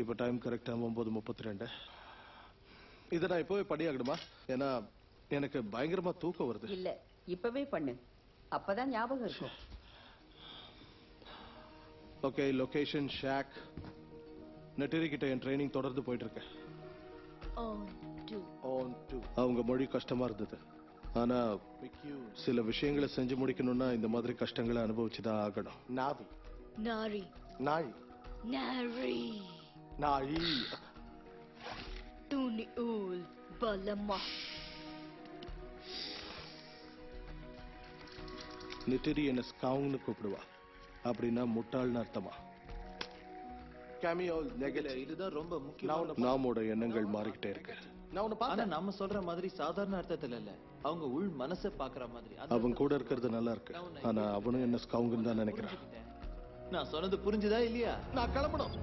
இப்ப டைம் கரெக்டா 9:32. இதை நான் இப்பவே பண்ணியாகணுமா? ஏன்னா எனக்கு பயங்கரமா தூக்கம் வருது. இல்ல, இப்பவே பண்ணு, அப்பதான் ஞாபகம் இருக்கும். Okay, location shock. நெட்டரி கிட்ட என் ட்ரைனிங் தொடர்ந்து போயிட்டு இருக்கேன். அவங்க மொழி கஷ்டமா இருந்தது. ஆனா சில விஷயங்களை செஞ்சு முடிக்கணும்னா இந்த மாதிரி கஷ்டங்களை அனுபவிச்சுதான் ஆகணும். நாவி நாரி நாழி நாரி நாழி துணி ஊல் பலமா. நெட்டரி என்ன ஸ்கவுங்னு கூப்பிடுவா. அப்படின்னா முட்டாள்னு அர்த்தமா? இதுதான் ரொம்ப முக்கியம். நாமோட எண்ணங்கள் மாறிக்கிட்டே இருக்கு. நம்ம சொல்ற மாதிரி சாதாரண அர்த்தத்துல இல்ல, அவங்க உள் மனசை பாக்குற மாதிரி. அவன் கூட இருக்கிறது நல்லா இருக்கு. ஆனா அவனும் என்ன ஸ்கவுங்கன்னு தான் நினைக்கிறான். நான் சொன்னது புரிஞ்சுதா இல்லையா? நான் கிளம்பணும்.